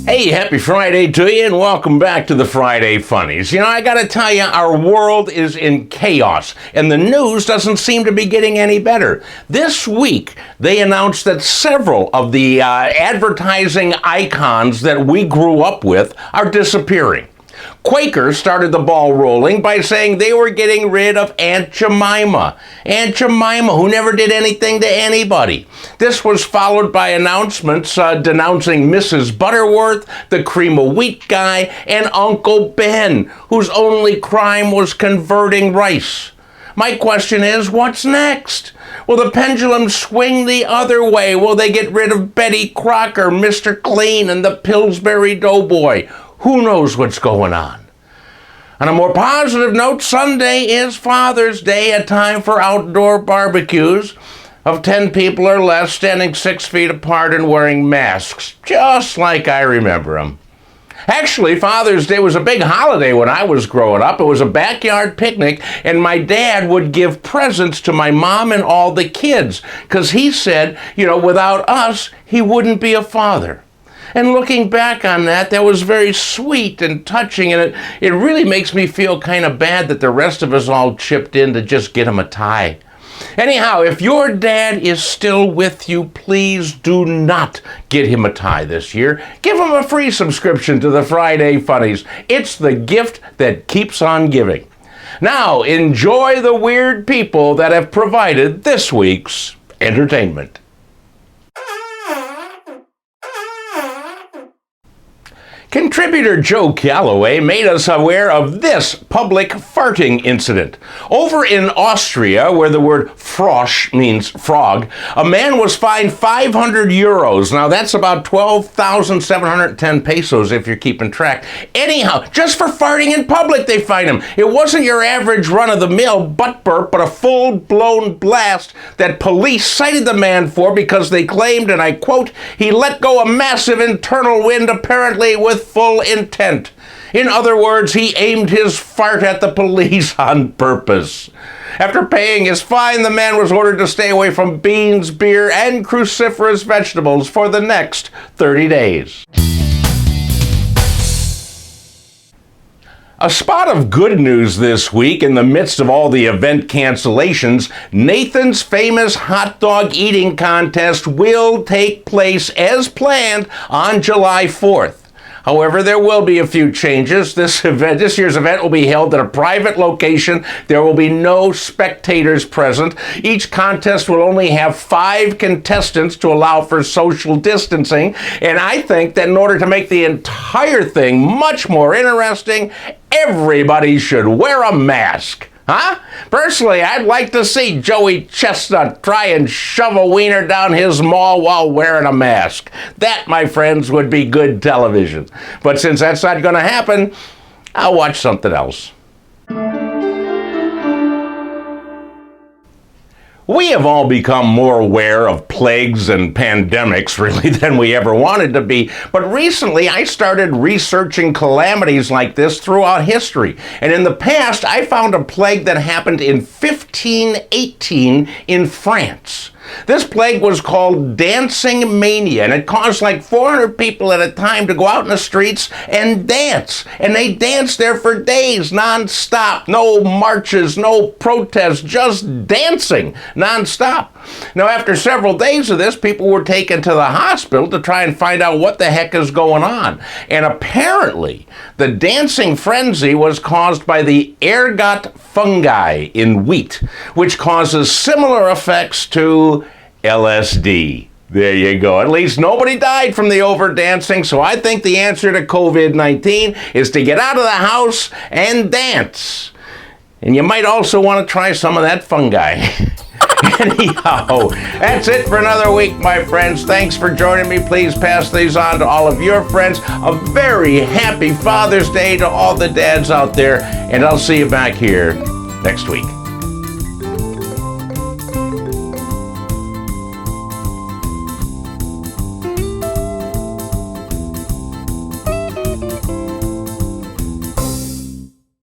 Hey, happy Friday to you, and welcome back to the Friday Funnies. You know, I gotta tell you, our world is in chaos, and the news doesn't seem to be getting any better. This week, they announced that several of the advertising icons that we grew up with are disappearing. Quaker started the ball rolling by saying they were getting rid of Aunt Jemima. Aunt Jemima, who never did anything to anybody. This was followed by announcements denouncing Mrs. Butterworth, the cream of wheat guy, and Uncle Ben, whose only crime was converting rice. My question is, what's next? Will the pendulum swing the other way? Will they get rid of Betty Crocker, Mr. Clean, and the Pillsbury Doughboy? Who knows what's going on? On a more positive note, Sunday is Father's Day, a time for outdoor barbecues of 10 people or less, standing 6 feet apart and wearing masks, just like I remember them. Actually, Father's Day was a big holiday when I was growing up. It was a backyard picnic, and my dad would give presents to my mom and all the kids, because he said, without us, he wouldn't be a father. And looking back on that was very sweet and touching, and it really makes me feel kind of bad that the rest of us all chipped in to just get him a tie. Anyhow, if your dad is still with you, please do not get him a tie this year. Give him a free subscription to the Friday Funnies. It's the gift that keeps on giving. Now, enjoy the weird people that have provided this week's entertainment. Contributor Joe Calloway made us aware of this public farting incident. Over in Austria, where the word Frosch means frog, a man was fined 500 euros. Now that's about 12,710 pesos if you're keeping track. Anyhow, just for farting in public they fined him. It wasn't your average run-of-the-mill butt burp, but a full-blown blast that police cited the man for because they claimed, and I quote, he let go a massive internal wind apparently with full intent. In other words, he aimed his fart at the police on purpose. After paying his fine, the man was ordered to stay away from beans, beer, and cruciferous vegetables for the next 30 days. A spot of good news this week in the midst of all the event cancellations. Nathan's famous hot dog eating contest will take place as planned on July 4th. However, there will be a few changes. This year's event will be held at a private location. There will be no spectators present. Each contest will only have 5 contestants to allow for social distancing. And I think that in order to make the entire thing much more interesting, everybody should wear a mask. Huh? Personally, I'd like to see Joey Chestnut try and shove a wiener down his maw while wearing a mask. That, my friends, would be good television. But since that's not going to happen, I'll watch something else. We have all become more aware of plagues and pandemics, really, than we ever wanted to be. But recently, I started researching calamities like this throughout history. And in the past, I found a plague that happened in 1518 in France. This plague was called Dancing Mania, and it caused like 400 people at a time to go out in the streets and dance. And they danced there for days, non-stop. No marches, no protests, just dancing non-stop. Now, after several days of this, people were taken to the hospital to try and find out what the heck is going on. And apparently, the dancing frenzy was caused by the ergot fungi in wheat, which causes similar effects to LSD. There you go. At least nobody died from the overdancing, so I think the answer to COVID-19 is to get out of the house and dance. And you might also want to try some of that fungi. Anyhow, that's it for another week, my friends. Thanks for joining me. Please pass these on to all of your friends. A very happy Father's Day to all the dads out there, and I'll see you back here next week.